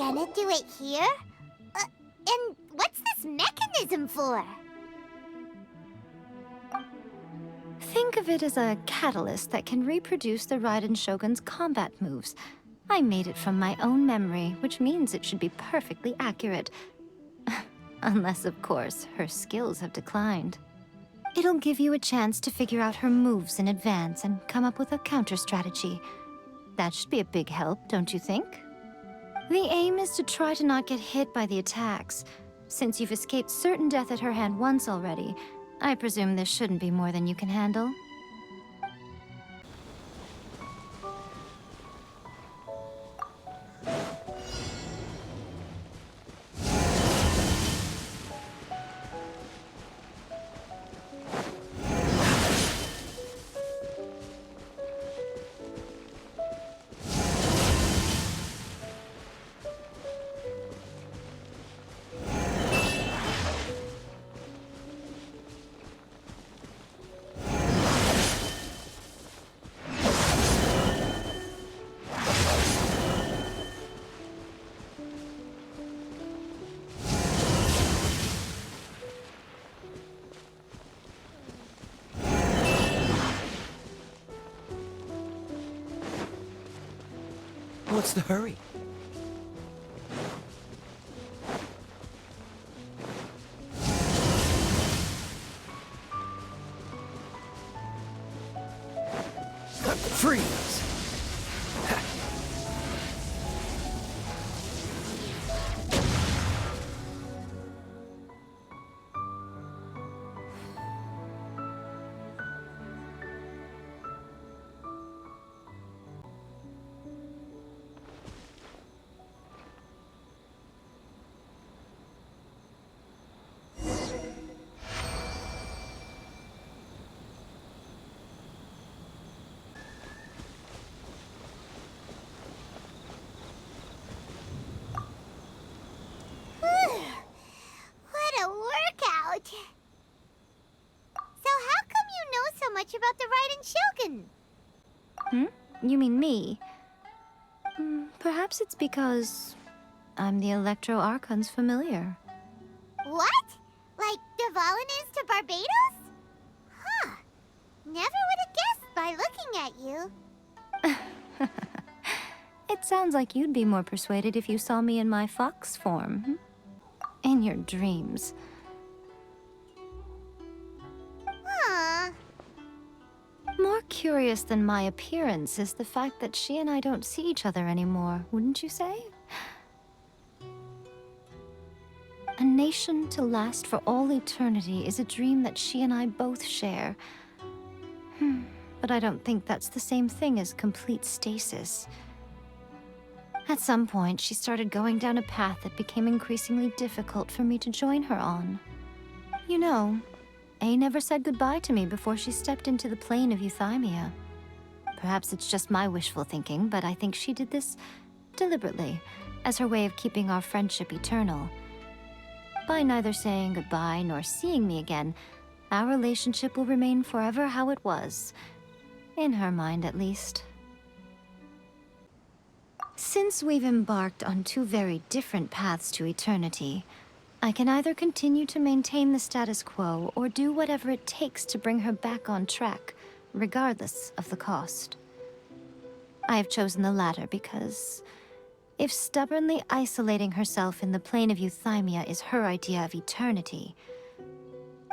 gonna do it here? And what's this mechanism for? Think of it as a catalyst that can reproduce the Raiden Shogun's combat moves. I made it from my own memory, which means it should be perfectly accurate. Unless, of course, her skills have declined. It'll give you a chance to figure out her moves in advance and come up with a counter-strategy. That should be a big help, don't you think? The aim is to try to not get hit by the attacks. Since you've escaped certain death at her hand once already, I presume this shouldn't be more than you can handle. What's the hurry? Freeze! What a workout! So how come you know so much about the Raiden Shogun? You mean me? Perhaps it's because I'm the Electro Archon's familiar. What? Like Dvalin is to Barbados? Huh. Never would have guessed by looking at you. It sounds like you'd be more persuaded if you saw me in my fox form. In your dreams. Huh. More curious than my appearance is the fact that she and I don't see each other anymore, wouldn't you say? A nation to last for all eternity is a dream that she and I both share. But I don't think that's the same thing as complete stasis. At some point, she started going down a path that became increasingly difficult for me to join her on. You know, A never said goodbye to me before she stepped into the plane of Euthymia. Perhaps it's just my wishful thinking, but I think she did this deliberately, as her way of keeping our friendship eternal. By neither saying goodbye nor seeing me again, our relationship will remain forever how it was. In her mind, at least. Since we've embarked on two very different paths to eternity, I can either continue to maintain the status quo or do whatever it takes to bring her back on track, regardless of the cost. I have chosen the latter because if stubbornly isolating herself in the plane of Euthymia is her idea of eternity,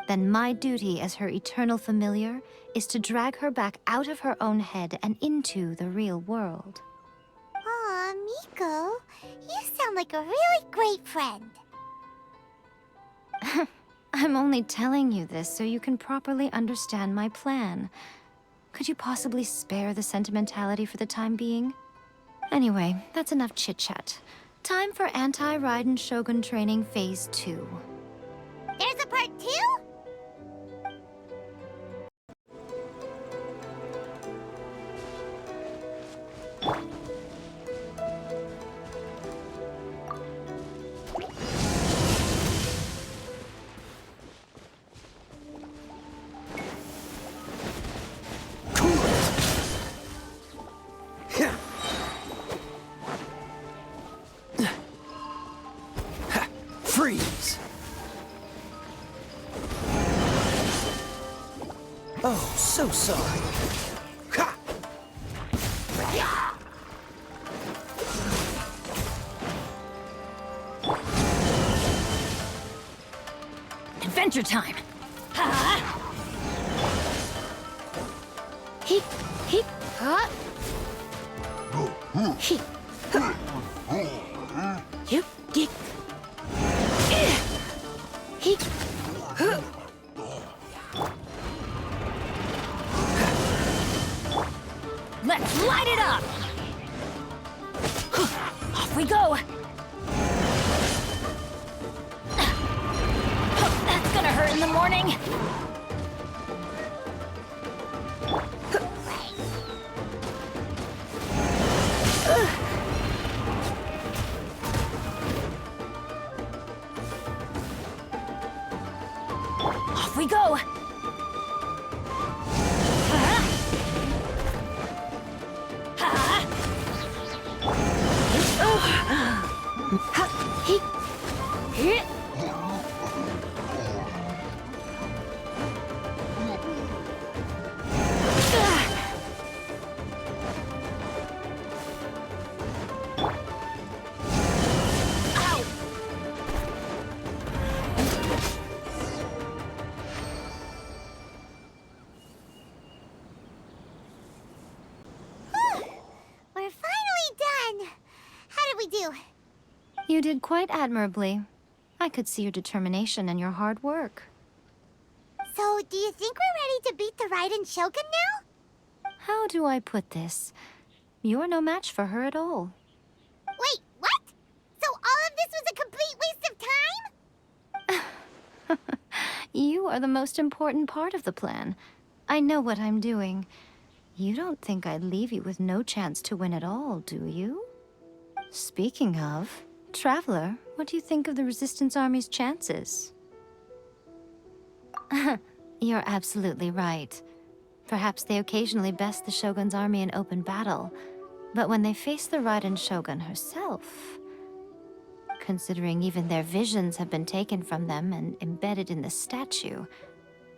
then my duty as her eternal familiar is to drag her back out of her own head and into the real world. Aw, Miko, you sound like a really great friend. I'm only telling you this so you can properly understand my plan. Could you possibly spare the sentimentality for the time being? Anyway, that's enough chit-chat. Time for Anti-Raiden Shogun Training Phase 2. There's a part 2? Freeze! Oh, so sorry. Ha! Adventure time! Ha! Heep, heep, ha! Heep, ha! Heep, geek. Heep, ha! Let's light it up! Off we go! That's gonna hurt in the morning! Off we go! We're finally done. How did we do? You did quite admirably. I could see your determination and your hard work. So, do you think we're ready to beat the Raiden Shogun now? How do I put this? You're no match for her at all. Wait, what? So all of this was a complete waste of time? You are the most important part of the plan. I know what I'm doing. You don't think I'd leave you with no chance to win at all, do you? Speaking of, Traveler, what do you think of the Resistance Army's chances? You're absolutely right. Perhaps they occasionally best the Shogun's army in open battle, but when they face the Raiden Shogun herself... Considering even their visions have been taken from them and embedded in the statue,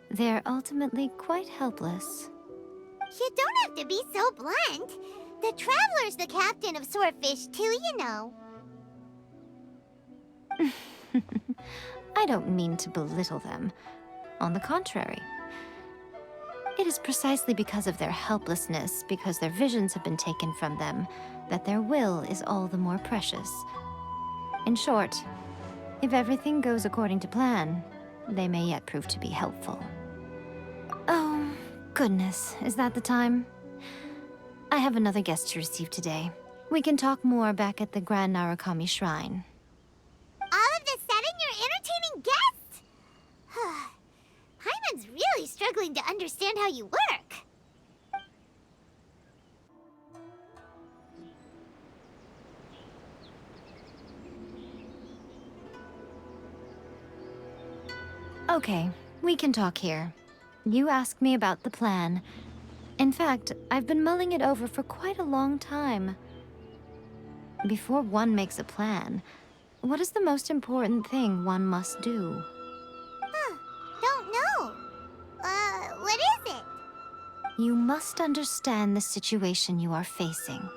they're ultimately quite helpless. You don't have to be so blunt. The Traveler's the captain of Swordfish too, you know. I don't mean to belittle them. On the contrary. It is precisely because of their helplessness, because their visions have been taken from them, that their will is all the more precious. In short, if everything goes according to plan, they may yet prove to be helpful. Oh, goodness, is that the time? I have another guest to receive today. We can talk more back at the Grand Narukami Shrine. All of a sudden, you're entertaining guests? Paimon's really struggling to understand how you work. Okay, we can talk here. You asked me about the plan. In fact, I've been mulling it over for quite a long time. Before one makes a plan, what is the most important thing one must do? Don't know. What is it? You must understand the situation you are facing.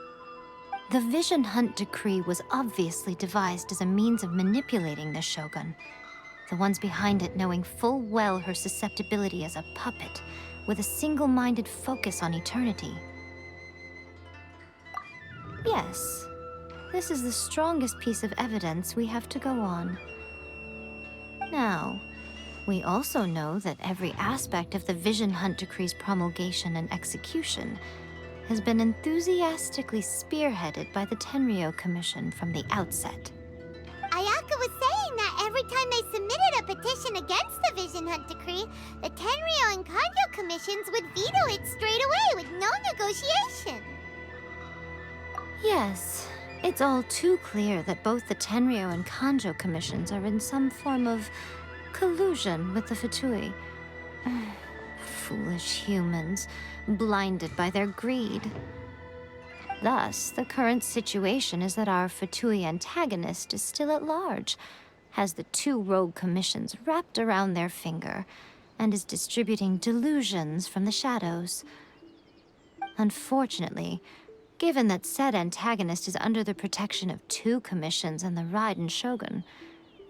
The Vision Hunt Decree was obviously devised as a means of manipulating the Shogun. The ones behind it knowing full well her susceptibility as a puppet, with a single-minded focus on eternity. Yes, this is the strongest piece of evidence we have to go on. Now, we also know that every aspect of the Vision Hunt Decree's promulgation and execution has been enthusiastically spearheaded by the Tenryou Commission from the outset. Ayaka was saying that every time they submitted a petition against the Vision Hunt Decree, the Tenryou and Kanjo commissions would veto it straight away with no negotiation. Yes, it's all too clear that both the Tenryou and Kanjo commissions are in some form of collusion with the Fatui. Foolish humans, blinded by their greed. Thus, the current situation is that our Fatui antagonist is still at large, has the 2 rogue commissions wrapped around their finger and is distributing delusions from the shadows. Unfortunately, given that said antagonist is under the protection of 2 commissions and the Raiden Shogun,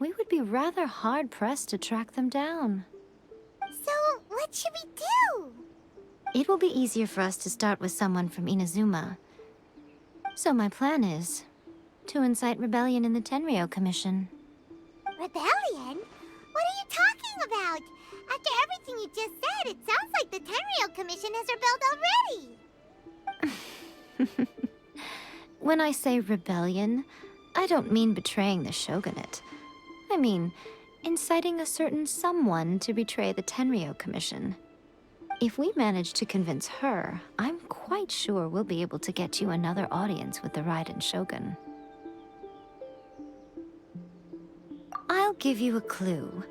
we would be rather hard-pressed to track them down. So, what should we do? It will be easier for us to start with someone from Inazuma. So my plan is to incite rebellion in the Tenryou Commission. Rebellion? What are you talking about? After everything you just said, it sounds like the Tenryou Commission has rebelled already. When I say rebellion, I don't mean betraying the shogunate. I mean inciting a certain someone to betray the Tenryou Commission. If we manage to convince her, I'm quite sure we'll be able to get you another audience with the Raiden Shogun. I'll give you a clue.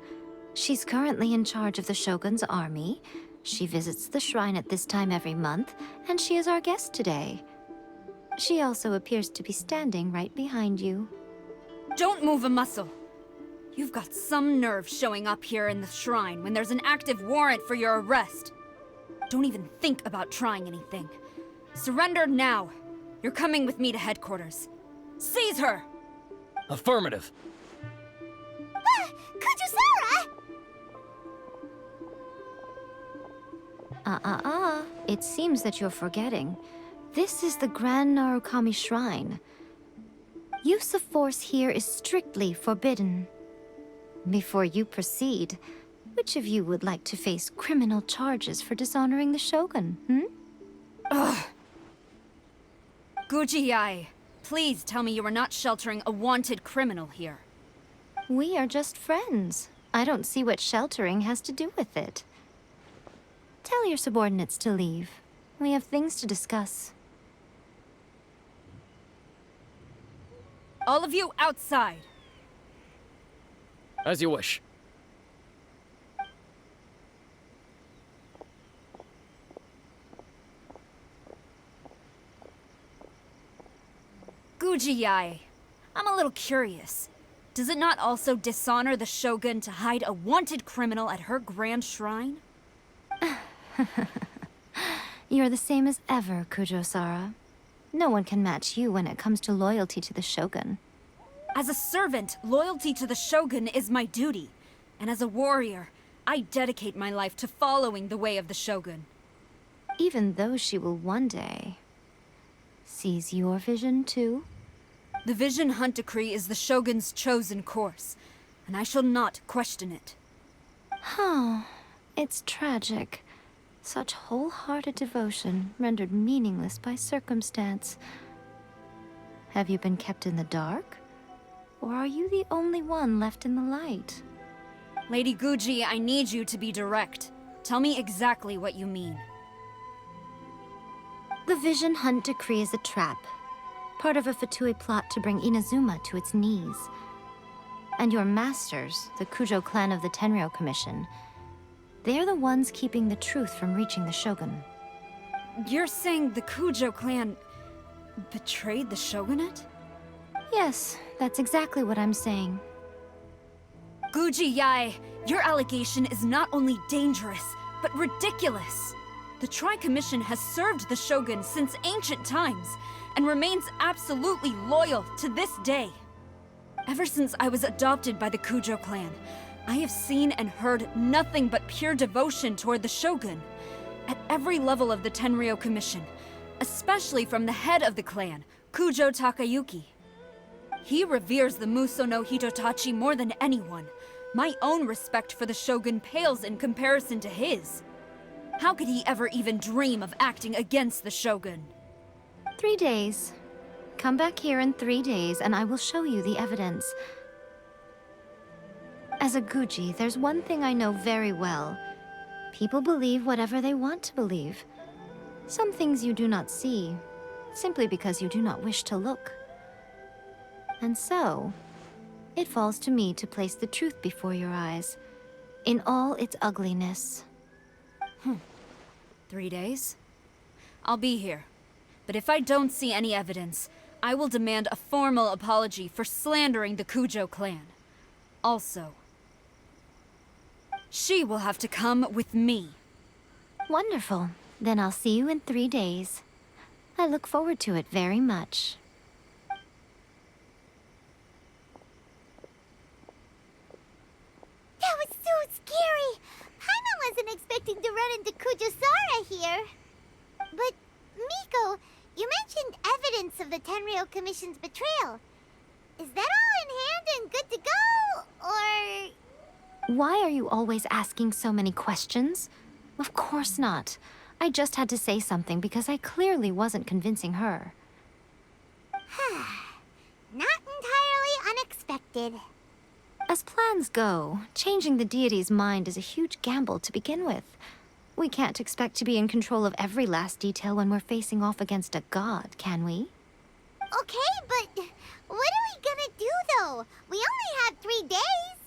She's currently in charge of the Shogun's army. She visits the shrine at this time every month, and she is our guest today. She also appears to be standing right behind you. Don't move a muscle. You've got some nerve showing up here in the shrine when there's an active warrant for your arrest. Don't even think about trying anything. Surrender now. You're coming with me to headquarters. Seize her! Affirmative. Kujusara! It seems that you're forgetting. This is the Grand Narukami Shrine. Use of force here is strictly forbidden. Before you proceed, which of you would like to face criminal charges for dishonoring the Shogun, Ugh. Guji-ai, please tell me you are not sheltering a wanted criminal here. We are just friends. I don't see what sheltering has to do with it. Tell your subordinates to leave. We have things to discuss. All of you outside. As you wish. Guji-ai, I'm a little curious. Does it not also dishonor the Shogun to hide a wanted criminal at her grand shrine? You're the same as ever, Kujo-sara. No one can match you when it comes to loyalty to the Shogun. As a servant, loyalty to the Shogun is my duty. And as a warrior, I dedicate my life to following the way of the Shogun. Even though she will one day seize your vision too? The Vision Hunt Decree is the Shogun's chosen course, and I shall not question it. It's tragic. Such wholehearted devotion rendered meaningless by circumstance. Have you been kept in the dark? Or are you the only one left in the light? Lady Guji, I need you to be direct. Tell me exactly what you mean. The Vision Hunt Decree is a trap. Part of a Fatui plot to bring Inazuma to its knees. And your masters, the Kujo clan of the Tenryou Commission, they're the ones keeping the truth from reaching the Shogun. You're saying the Kujo clan betrayed the Shogunate? Yes, that's exactly what I'm saying. Guji-ai, your allegation is not only dangerous, but ridiculous. The Tri-Commission has served the Shogun since ancient times, and remains absolutely loyal to this day. Ever since I was adopted by the Kujo clan, I have seen and heard nothing but pure devotion toward the Shogun. At every level of the Tenryou Commission, especially from the head of the clan, Kujo Takayuki. He reveres the Muso no Hitotachi more than anyone. My own respect for the Shogun pales in comparison to his. How could he ever even dream of acting against the Shogun? 3 days. Come back here in 3 days and I will show you the evidence. As a Guji, there's one thing I know very well. People believe whatever they want to believe. Some things you do not see, simply because you do not wish to look. And so, it falls to me to place the truth before your eyes, in all its ugliness. 3 days? I'll be here. But if I don't see any evidence, I will demand a formal apology for slandering the Kujo clan. also. She will have to come with me. Wonderful. Then I'll see you in 3 days. I look forward to it very much. That was so scary! Paimon wasn't expecting to run into Kujosara here. But, Miko, you mentioned evidence of the Tenryou Commission's betrayal. Is that all in hand and good to go, or...? Why are you always asking so many questions? Of course not. I just had to say something because I clearly wasn't convincing her. Not entirely unexpected. As plans go, changing the deity's mind is a huge gamble to begin with. We can't expect to be in control of every last detail when we're facing off against a god, can we? Okay, but what are we gonna do, though? We only have 3 days.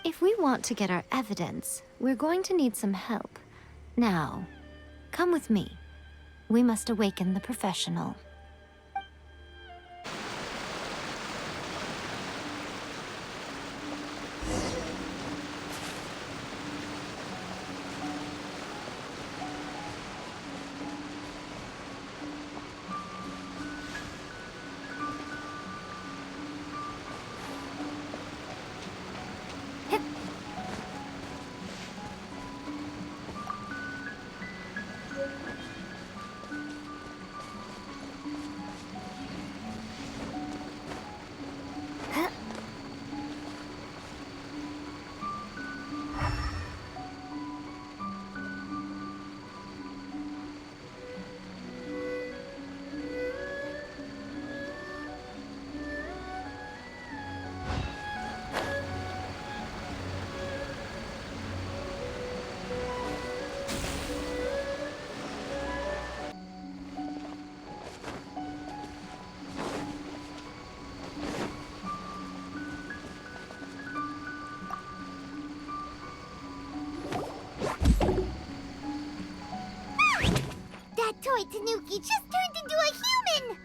If we want to get our evidence, we're going to need some help. Now, come with me. We must awaken the professional. That toy Tanuki just turned into a human!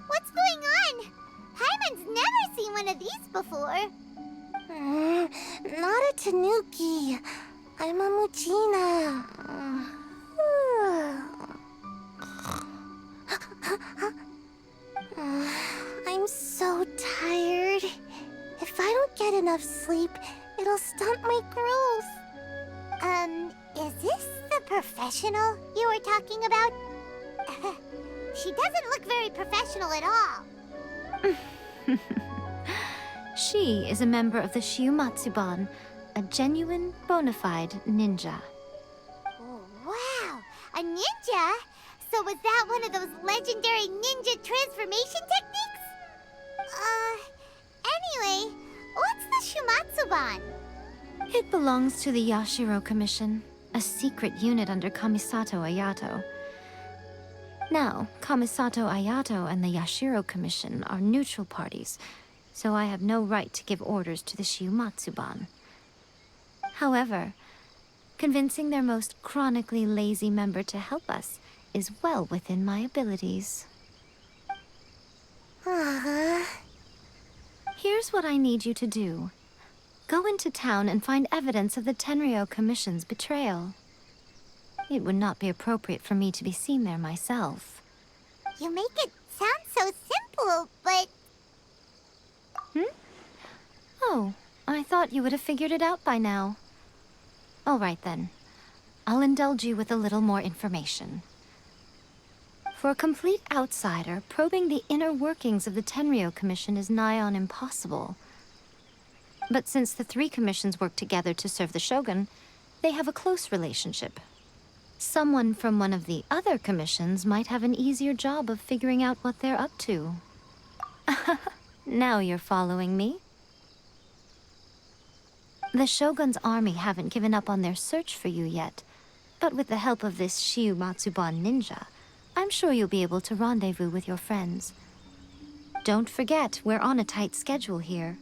What's going on? Paimon's never seen one of these before. Not a Tanuki. I'm a Muchina. I'm so tired. If I don't get enough sleep, it'll stunt my growth. Is this the professional you were talking about? She doesn't look very professional at all. She is a member of the Shiumatsuban, a genuine, bona fide ninja. Oh, wow! A ninja? So was that one of those legendary ninja transformation techniques? Anyway, what's the Shumatsuban? It belongs to the Yashiro Commission, a secret unit under Kamisato Ayato. Now, Kamisato Ayato and the Yashiro Commission are neutral parties, so I have no right to give orders to the Shiumatsuban. However, convincing their most chronically lazy member to help us is well within my abilities. Here's what I need you to do. Go into town and find evidence of the Tenryou Commission's betrayal. It would not be appropriate for me to be seen there myself. You make it sound so simple, but... Oh, I thought you would have figured it out by now. All right then. I'll indulge you with a little more information. For a complete outsider, probing the inner workings of the Tenryou Commission is nigh on impossible. But since the 3 commissions work together to serve the Shogun, they have a close relationship. Someone from one of the other commissions might have an easier job of figuring out what they're up to. Now you're following me. The Shogun's army haven't given up on their search for you yet, but with the help of this Shiumatsuban ninja, I'm sure you'll be able to rendezvous with your friends. Don't forget, we're on a tight schedule here.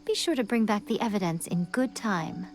Be sure to bring back the evidence in good time.